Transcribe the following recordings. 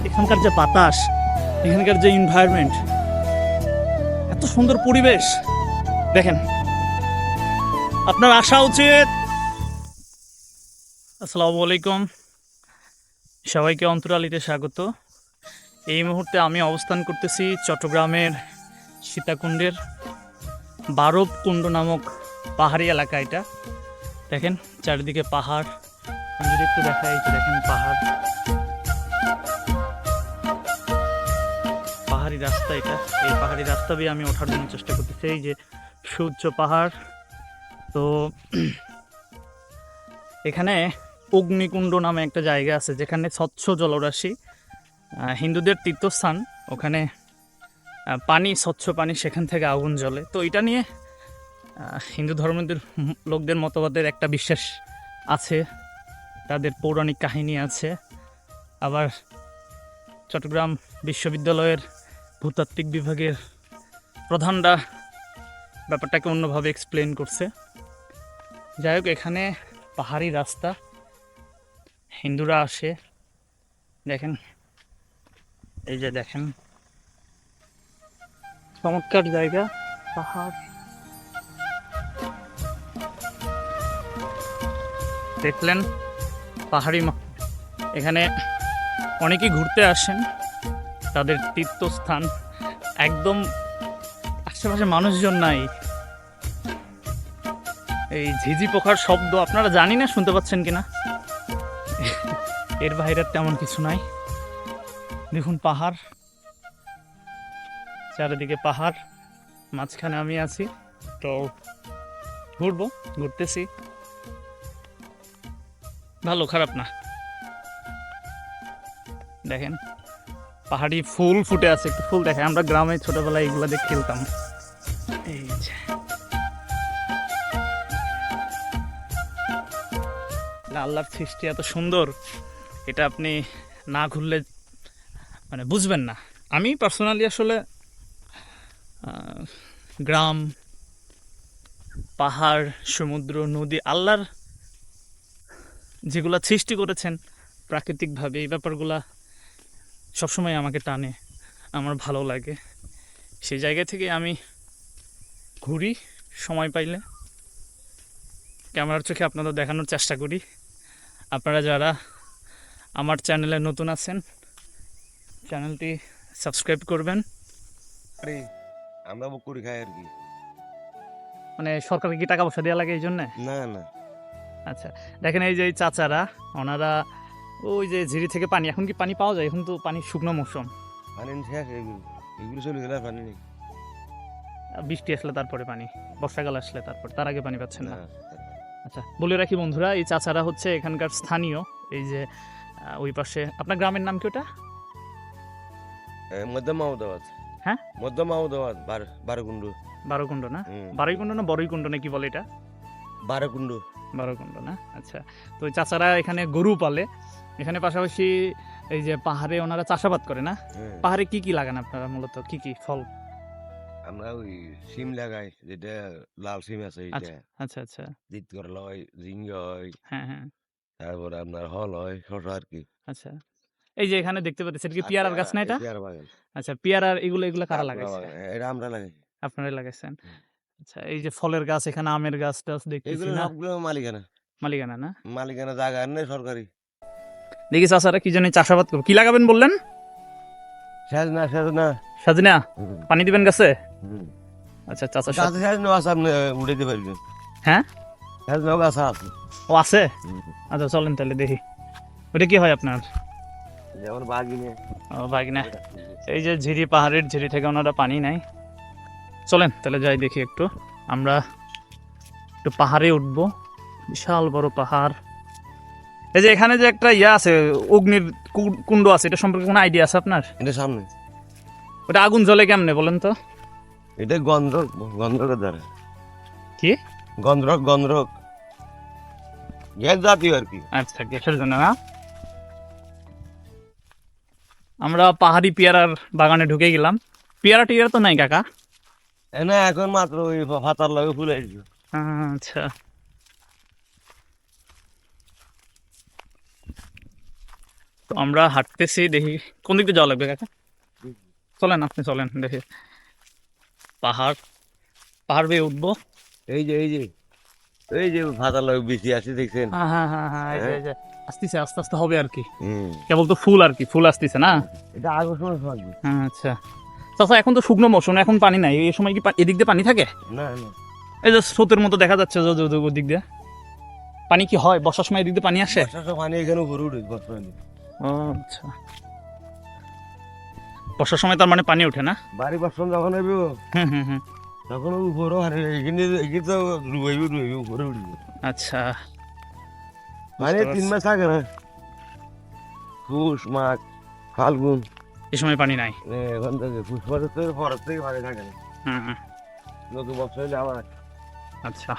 এখানকার যে বাতাস, এখানকার যে এনভায়রনমেন্ট, এত সুন্দর পরিবেশ দেখেন, আপনার আসা উচিত। আসসালামু আলাইকুম, সবাইকে অন্তরালিতে স্বাগত। এই মুহূর্তে আমি অবস্থান করতেছি চট্টগ্রামের সীতাকুণ্ডের বারবকুণ্ড নামক পাহাড়ি এলাকা। এটা দেখেন চারিদিকে পাহাড়, আমি যদি একটু দেখাই, যে দেখেন পাহাড়, পাহাড়ি রাস্তা। এটা এই পাহাড়ি রাস্তা দিয়ে আমি ওঠার জন্য চেষ্টা করতেছি। এই যে সূর্য পাহাড়। তো এখানে অগ্নিকুণ্ড নামে একটা জায়গা আছে যেখানে স্বচ্ছ জলরাশি, হিন্দুদের তীর্থস্থান। ওখানে পানি, স্বচ্ছ পানি, সেখান থেকে আগুন জ্বলে। তো এটা নিয়ে হিন্দু ধর্মের লোকদের মতবাদের একটা বিশ্বাস আছে, তাদের পৌরাণিক কাহিনী আছে। আবার চট্টগ্রাম বিশ্ববিদ্যালয়ের ভূতাত্ত্বিক বিভাগের প্রধানরা ব্যাপারটাকে অন্যভাবে এক্সপ্লেন করছে। যাই হোক, এখানে পাহাড়ি রাস্তা, হিন্দুরা আসে। দেখেন, এই যে দেখেন, চমৎকার জায়গা, পাহাড় দেখলেন, পাহাড়ি এখানে অনেকেই ঘুরতে আসেন, তাদের তীর্থস্থান। একদম আশেপাশে মানুষজন নাই। এই ঝিঝি পোকার শব্দ আপনারা জানি না শুনতে পাচ্ছেন কিনা, এর বাইরে তেমন কিছু নাই। দেখুন পাহাড়, চারিদিকে পাহাড়, মাঝখানে আমি আছি। তো ঘুরতেছি, ভালো খারাপ না। দেখেন পাহাড়ি ফুল ফুটে আছে, একটু ফুল দেখে, আমরা গ্রামে ছোটবেলায় এগুলো দেখে খেলতাম। এই যে আল্লাহর সৃষ্টি এত সুন্দর, এটা আপনি না ঘুরলে মানে বুঝবেন না। আমি পার্সোনালি আসলে গ্রাম, পাহাড়, সমুদ্র, নদী, আল্লাহর যেগুলা সৃষ্টি করেছেন প্রাকৃতিকভাবে, এই ব্যাপারগুলা সবসময় আমাকে টানে, আমার ভালো লাগে। সেই জায়গা থেকে আমি ঘুরি সময় পাইলে, ক্যামেরার চোখে আপনাদের দেখানোর চেষ্টা করি। আপনারা যারা আমার চ্যানেলে নতুন আছেন, চ্যানেলটি সাবস্ক্রাইব করবেন। আরে আমরা বুক করে খাই আর কি। মানে সরকারকে কি টাকা পয়সা দেওয়া লাগে এই জন্যে? না না, আচ্ছা, দেখেন এই যে এই চাচারা, ওনারা ওই যে ঝিরি থেকে পানি, এখন কি পানি পাওয়া যায়? এখন তো পানি শুকনো মৌসুম, পানি শেষ, এগুলো চলে গেলে আর পানি নেই। বৃষ্টি আসলে তারপরে পানি, বর্ষাকাল আসলে তারপর, তার আগে পানি পাচ্ছেন না। না, আচ্ছা, বলে রাখি বন্ধুরা, এই চাচারা হচ্ছে এখানকার স্থানীয়। এই যে ওই পাশে, আপনার গ্রামের নাম কি ওটা? মধ্য মাহমুদাবাদ। হ্যাঁ, মধ্য মাহমুদাবাদ, বারোকুণ্ড। বারোকুণ্ড না? হুম। বারোইকুণ্ড না বড়ইকুণ্ড না কি বলে এটা? বারোকুণ্ড। বারোকুণ্ড না? আচ্ছা, তো ওই চাচারা এখানে গরু পালে, এখানে পাশাপাশি এই যে পাহাড়ে ওনারা চাষাবাদ করে না? হ্যাঁ। পাহাড়ে কি কি লাগান আপনারা, মূলত কি কি ফল? আমরা ওই সিম লাগাই, যেটা লাল সিম আছে এইটা। আচ্ছা আচ্ছা আচ্ছা, জিত করলা হয়, ঝিঙ্গা হয়, হ্যাঁ হ্যাঁ, তারপরে আপনার হল হয়, শসা আর কি। আচ্ছা। এই যে এখানে দেখতে পাচ্ছি, এটা কি পেয়ারার গাছ না এটা? পেয়ারা বাগান। আচ্ছা, পেয়ারার এগুলো কারা তারপরে লাগাইছে? বাগান, এটা আমরা লাগাই। আপনারাই লাগাইছেন? হুম। আচ্ছা, এই যে ফলের গাছ, এখানে আমের গাছ টাছ দেখতেছি এগুলো না? সবগুলো মালিকানা। মালিকানা না? মালিকানা জায়গা আর নেই সরকারি। দেখি চাচারা কি জানি চাষাবাদ করবো, কি লাগাবেন বললেন? সেজনা সেজনা। সাজনা, হুম। পানি দিবেন গাছে? হুম। আচ্ছা, চাচা গাছে সেজনা আছে, আপনি উঠাইতে পারবেন। হ্যাঁ, সেজনা গাছ আছে। ও আছে? আচ্ছা চলেন তাহলে দেখি, ওটা কি হয় আপনার? যেমন বাগিনে। ও বাগনা, এই যে ঝিরি, পাহাড়ের ঝিরি থেকে ওনারা পানি নেয়। চলেন তাহলে যাই দেখি একটু, আমরা একটু পাহাড়ে উঠবো, বিশাল বড় পাহাড়। এই যে এখানে যে একটা ইয়া আছে, অগ্নির কুণ্ড আছে, এটা সম্পর্কে কোনো আইডিয়া আছে আপনার? এটা সামনে। ওটা আগুন জ্বলে কেমনে বলেন তো? এটা গন্ধক, গন্ধকের দ্বারা। কি গন্ধক? গন্ধক গ্যাস জাতীয় আর কি। আচ্ছা, গ্যাসের জন্য না? আমরা পাহাড়ি পেয়ারার বাগানে ঢুকে গেলাম। পেয়ারা টিয়ারা তো নাই কাকা? না, এখন মাত্র ওই ফাতার লাগে ফুলে আসবে। আচ্ছা, তো আমরা হাঁটতেছি, দেখি কোন দিক দিয়ে যাওয়া লাগবে কাকা। চলেন, আপনি চলেন, দেখি পাহাড় পাহাড় বেয়ে উঠবো। এই যে ভাতা লোক বেশি আছে দেখছেন। হ্যাঁ হ্যাঁ হ্যাঁ হ্যাঁ, এই যে আসতেছে, আস্তে আস্তে হবে আর কি। হুম, কেবল তো ফুল আর কি, ফুল আসতেছে না। এটা আগস্ট মাসে থাকবে। হ্যাঁ, আচ্ছা চাচা, এখন তো শুকনো মৌসুম, এখন পানি নাই, এই সময় কি এদিক দিয়ে পানি থাকে? না না, এই যে স্রোতের মতো দেখা যাচ্ছে ওদিক দিয়ে পানি কি হয় বর্ষার সময় এদিক দিয়ে পানি আসে? বর্ষার সময় পানি এখানে উপরে উঠে বর্ষা পানি। ও আচ্ছা, বর্ষার সময় তার মানে পানি ওঠে না? বাড়ি বর্ষণ যখন হবে হুম হুম হুম, তখন উপরে আর এখানে এখানে তো রুবাইবে উপরে উঠবে। আচ্ছা মানে বুঝতে 3 পারছি। মাস থাকে না, পুষ মাঘ ফাল্গুন, এই সময় পানি নাই। এখন থেকে পুষ মাসের থেকে পরের থেকে পানি থাকে না। হুম হুম, নতুন বর্ষা হলে আবার আচ্ছা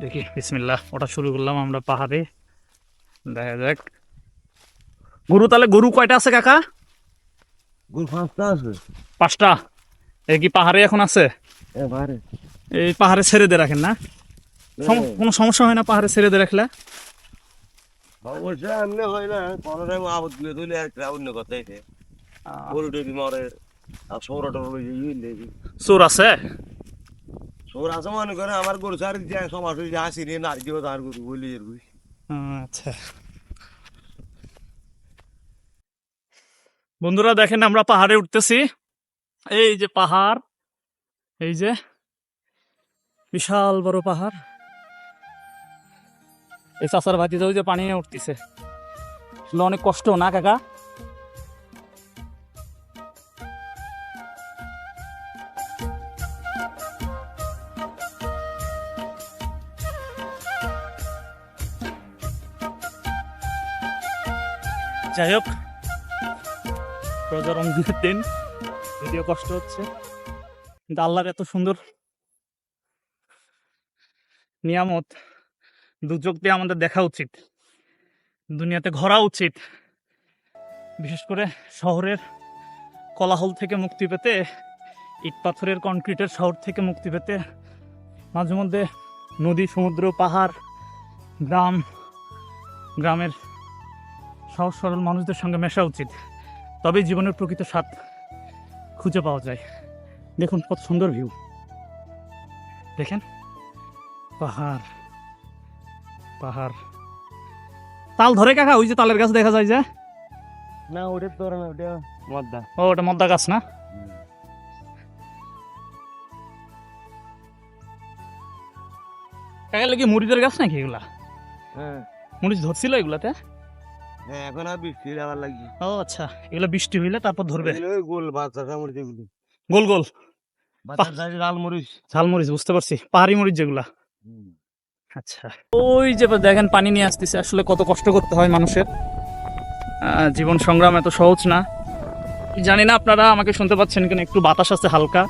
দেখি, বিসমিল্লাহ, ওটা শুরু করলাম আমরা পাহাড়ে। দেখা যাক। গরু তাহলে গরু কয়টা আছে কাকা? গুল 5টা আছে 5টা। এই কি পাহাড়ে এখন আছে? এবারে। এই পাহাড়ে ছেড়ে দিয়ে রাখেন না? কোনো সমস্যা হয় না পাহাড়ে ছেড়ে দিয়ে রাখলে? সমস্যা এমনি হয় না, কোনো টাইম আবদ দিয়ে তুলে একটা অন্য কথা এসে গরু টরু মরে আর সৌরা টরু চোর আছে? সৌর আছে মনে করে আমার গরু চার যায় সমাজ যা সিরিয়ে নার দিও তার গরু বলি এর বুঝি। আচ্ছা বন্ধুরা দেখেন, আমরা পাহাড়ে উঠতেছি। এই যে পাহাড়, এই যে বিশাল বড় পাহাড়। এই চাষার ভাতিতে ওই যে পানি নিয়ে উঠতেছে, আসলে অনেক কষ্ট না কাকা? যাই হোক, রোজা রমজানের দিন, যদিও কষ্ট হচ্ছে, কিন্তু আল্লাহর এত সুন্দর নিয়ামত দুচোখ দিয়ে আমাদের দেখা উচিত, দুনিয়াতে ঘোরা উচিত। বিশেষ করে শহরের কোলাহল থেকে মুক্তি পেতে, ইট পাথরের কনক্রিটের শহর থেকে মুক্তি পেতে মাঝে মধ্যে নদী, সমুদ্র, পাহাড়, গ্রাম, গ্রামের সহজ সরল মানুষদের সঙ্গে মেশা উচিত। তবেই জীবনের প্রকৃত স্বাদ খুঁজে পাওয়া যায়। দেখুন কত সুন্দর ভিউ, দেখেন পাহাড় পাহাড়। তাল ধরে কাকা? ওই যে তালের গাছ দেখা যায় যে। না ওটা তোর না, ওটা মদ্দা। ও, ওটা মদ্দা গাছ না? কাকা লাগি মরিচের গাছ নাকি এগুলা? হ্যাঁ মরিচ ধরছিল এগুলাতে? হ্যাঁ, এখন আর বৃষ্টি আবার লাগবে। ও আচ্ছা, এগুলো বৃষ্টি হইলে তারপর ধরবে। এগুলো ওই গোল বাচ্চা মরিচ এগুলো, গোল গোল বাচ্চার সাইজে লাল মরিচ। ঝাল মরিচ, বুঝতে পারছি, পাহাড়ি মরিচ যেগুলা। আচ্ছা, ওই যে দেখেন পানি নিয়ে আসতেছে। আসলে কত কষ্ট করতে হয় মানুষের, জীবন সংগ্রাম এত সহজ না। জানি না আপনারা আমাকে শুনতে পাচ্ছেন কিনা, একটু বাতাস আছে হালকা।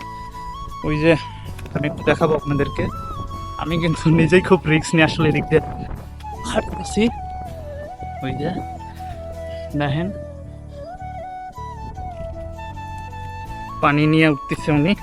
ওই যে আমি একটু দেখাবো আপনাদেরকে, আমি কিন্তু নিজেই খুব রিস্ক নিয়ে আসলে এদিক দিয়ে হাঁটতেছি। ওই যে দেখেন পানি নিয়ে উঠতেছে উনি।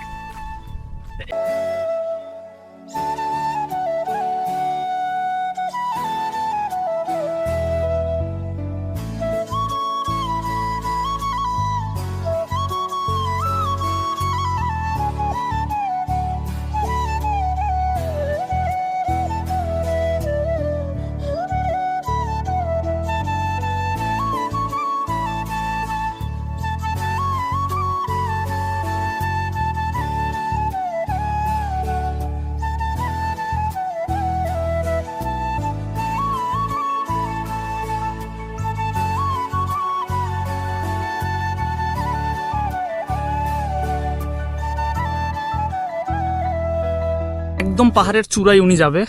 একদম পাহাড়ের চূড়ায় উনি যাবে।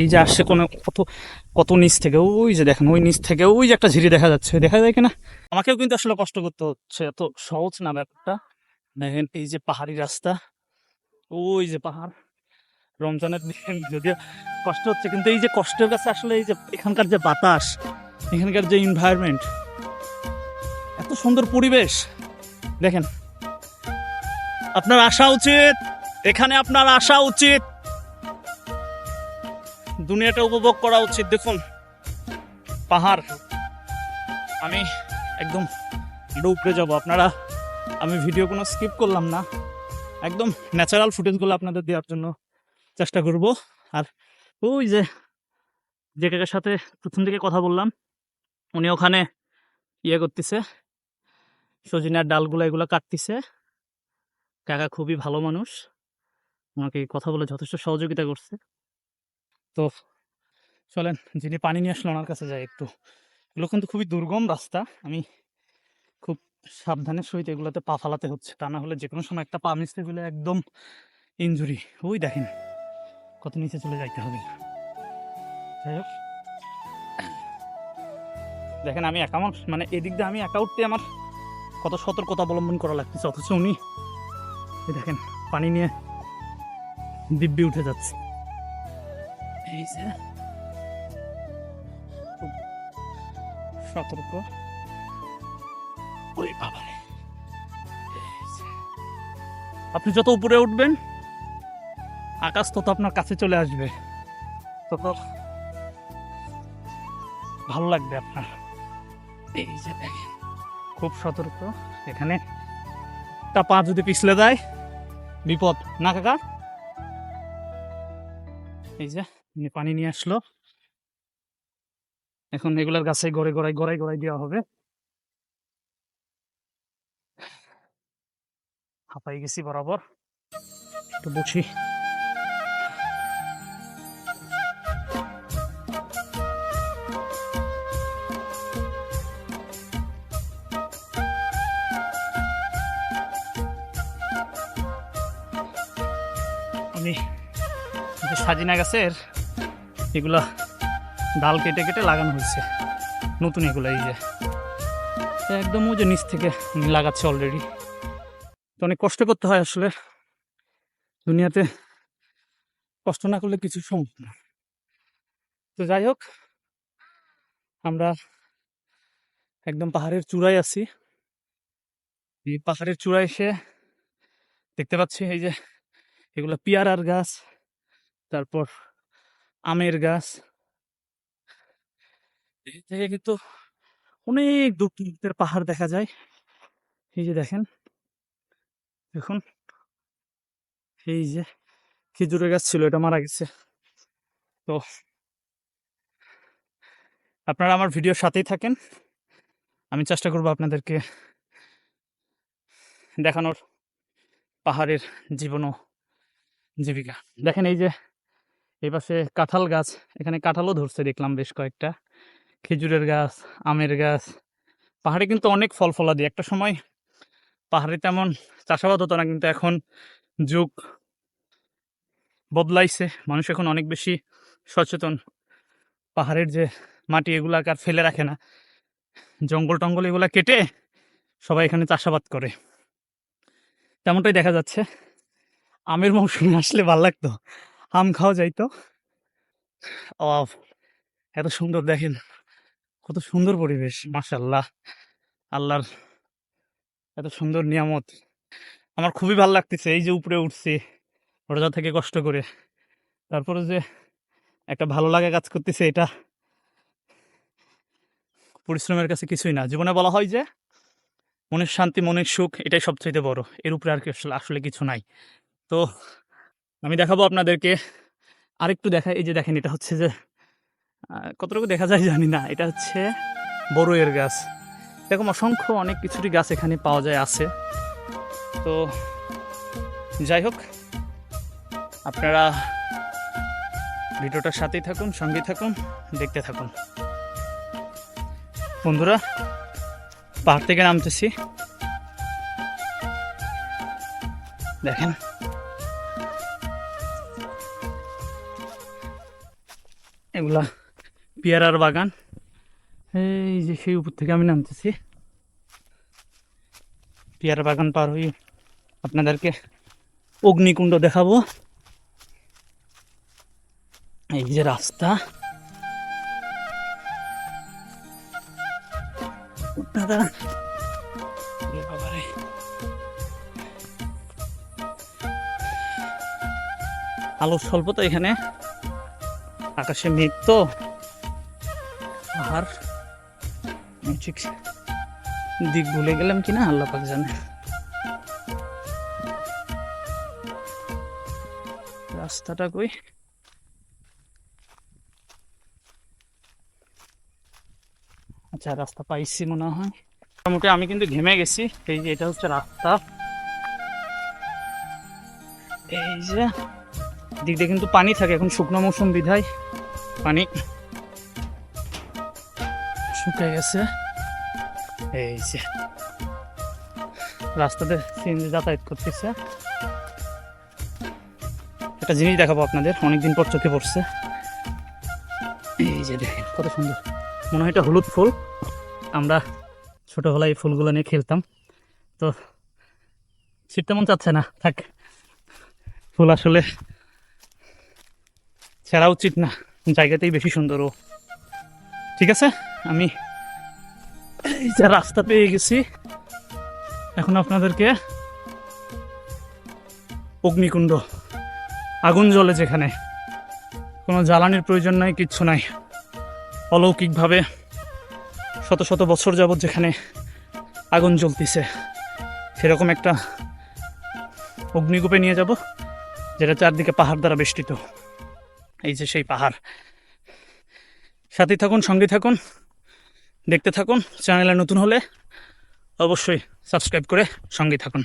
এই যে আসছে কোনো কত কত নিচ থেকে, ওই যে দেখেন ওই নিচ থেকে ওই যে একটা ঝিরি দেখা যাচ্ছে, দেখা যায় কিনা? আমাকেও কিন্তু আসলে কষ্ট করতে হচ্ছে, এত সহজ না ব্যাপারটা। দেখেন এই যে পাহাড়ি রাস্তা, ওই যে পাহাড়। রমজানের দিন যদিও কষ্ট হচ্ছে, কিন্তু এই যে কষ্টের কাছে আসলে এই যে এখানকার যে বাতাস, এখানকার যে এনভায়রনমেন্ট, এত সুন্দর পরিবেশ, দেখেন আপনার আসা উচিত, এখানে আপনার আসা উচিত, দুনিয়াটা উপভোগ করা উচিত। দেখুন পাহাড়, আমি একদম উপরে যাব। আপনারা, আমি ভিডিও কোনো স্কিপ করলাম না, একদম ন্যাচারাল ফুটেজগুলো আপনাদের দেওয়ার জন্য চেষ্টা করব। আর ওই যে কাকার সাথে প্রথম দিকে কথা বললাম, উনি ওখানে ইয়ে করতেছে, সজিনার ডালগুলো এগুলো কাটতেছে। কাকা খুবই ভালো মানুষ, আমাকে কথা বলে যথেষ্ট সহযোগিতা করছে। তো চলেন, যিনি পানি নিয়ে আসলো ওনার কাছে যাই একটু। এগুলো কিন্তু খুবই দুর্গম রাস্তা, আমি খুব সাবধানের সহিত এগুলোতে পা ফালাতে হচ্ছে, তা না হলে যে কোনো সময় একটা পা মিশতে গেলে একদম ইনজুরি। ওই দেখেন কত নিচে চলে যাইতে হবে। যাই হোক, দেখেন আমি একা মানুষ, মানে এদিক দিয়ে আমি একা উঠতে আমার কত সতর্কতা অবলম্বন করা লাগতেছে, অথচ উনি দেখেন পানি নিয়ে দিব্যি উঠে যাচ্ছে। এই যে খুব সতর্ক। ওই বাবারে, আপনি যত উপরে উঠবেন আকাশ তত আপনার কাছে চলে আসবে, তত ভালো লাগবে আপনার। এই যে দেখেন খুব সতর্ক, এখানে একটা পা যদি পিছলে যায় বিপদ না কাকা। এই যে পানি নিয়ে আসলো, এখন এগুলার গাছে গড়াই দেওয়া হবে। হাঁপাই গেছি বরাবর, একটু বসি। আমি যে সাজিনা গাছের এগুলা ডাল কেটে কেটে লাগানো হয়েছে নতুন, এগুলো এই যে একদম ওই যে নিচ থেকে লাগাচ্ছে অলরেডি। তো অনেক কষ্ট করতে হয় আসলে, দুনিয়াতে কষ্ট না করলে কিছু সম্ভব না। তো যাই হোক, আমরা একদম পাহাড়ের চূড়ায় আছি। এই পাহাড়ের চূড়ায় এসে দেখতে পাচ্ছি এই যে এগুলো পিয়ারার গাছ, তারপর আমের গাছ। এই থেকে কিন্তু অনেক দূর পাহাড় দেখা যায়। এই যে দেখেন, দেখুন এই যে খেজুরের গাছ ছিল, এটা মারা গেছে। তো আপনারা আমার ভিডিওর সাথেই থাকেন, আমি চেষ্টা করবো আপনাদেরকে দেখানোর পাহাড়ের জীবন ও জীবিকা। দেখেন এই যে এই পাশে কাঁঠাল গাছ, এখানে কাঁঠালও ধরছে দেখলাম বেশ কয়েকটা, খেজুরের গাছ, আমের গাছ। পাহাড়ে কিন্তু অনেক ফল ফলাদি, একটা সময় পাহাড়ে তেমন চাষাবাদ হতো না, কিন্তু এখন যুগ বদলাইছে, মানুষ এখন অনেক বেশি সচেতন। পাহাড়ের যে মাটি এগুলাকে আর ফেলে রাখে না, জঙ্গল টঙ্গল এগুলা কেটে সবাই এখানে চাষাবাদ করে, তেমনটাই দেখা যাচ্ছে। আমের মৌসুমে আসলে ভালো লাগতো, আম খাওয়া যাইতো। এত সুন্দর, দেখেন কত সুন্দর পরিবেশ, মাশাআল্লাহ, আল্লাহর এত সুন্দর নিয়ামত। আমার খুবই ভালো লাগতেছে এই যে উপরে উঠছি রোজা থেকে কষ্ট করে, তারপরে যে একটা ভালো লাগা কাজ করতেছে, এটা পরিশ্রমের কাছে কিছুই না। জীবনে বলা হয় যে মনের শান্তি, মনের সুখ, এটাই সবচাইতে বড়, এর উপরে আর আসলে কিছু নাই। তো আমি দেখাবো আপনাদেরকে, আরেকটু দেখাই। এই যে দেখেন, এটা হচ্ছে যে কতটুকু দেখা যায় জানি না, এটা হচ্ছে বড়ইয়ের গাছ। এরকম অসংখ্য অনেক কিছুরই গাছ এখানে পাওয়া যায়, আছে। তো যাই হোক, আপনারা ভিডিওটার সাথেই থাকুন, সঙ্গেই থাকুন, দেখতে থাকুন। বন্ধুরা, পাহাড় থেকে নামতেছি, দেখেন এগুলা পেয়ারার বাগান। এই যে সেই উপর থেকে আমি নামতেছি, পেয়ারা বাগান পার হয়ে আপনাদেরকে অগ্নিকুণ্ড দেখাবো। এই যে রাস্তা, আপনারা আলো স্বল্প তো এখানে, আকাশে মেঘ তো, আর ঠিক দিক ভুলে গেলাম কিনা আল্লাহ পাক জানে। রাস্তাটা কই? আচ্ছা রাস্তা পাইছি মনে হয়। মোটামুটি আমি কিন্তু ঘেমে গেছি। এই যে এটা হচ্ছে রাস্তা, এই যে দিক দিয়ে কিন্তু পানি থাকে, এখন শুকনো মৌসুম বিধায় পানি শুকিয়ে গেছে। এই যে রাস্তাতে সিএনজি যাতায়াত করতেছে। একটা জিনিস দেখাবো আপনাদের, অনেকদিন পর চোখে পড়ছে। এই যে দেখেন কত সুন্দর, মনে হয় এটা হলুদ ফুল। আমরা ছোটবেলায় এই ফুলগুলো নিয়ে খেলতাম, তো ছিটতে মন চাচ্ছে না, থাক। ফুল আসলে ছেড়া উচিত না, জায়গাতেই বেশি সুন্দর। ও ঠিক আছে, আমি এই যে রাস্তা পেয়ে গেছি। এখন আপনাদেরকে অগ্নিকুণ্ড, আগুন জ্বলে যেখানে, কোনো জ্বালানির প্রয়োজন নাই, কিচ্ছু নাই, অলৌকিকভাবে শত শত বছর যাবৎ যেখানে আগুন জ্বলতেছে, সেরকম একটা অগ্নিকূপে নিয়ে যাব, যেটা চারদিকে পাহাড় দ্বারা বেষ্টিত। এই যে সেই পাহাড়। সাথে থাকুন, সঙ্গে থাকুন, দেখতে থাকুন। চ্যানেলে নতুন হলে অবশ্যই সাবস্ক্রাইব করে সঙ্গে থাকুন।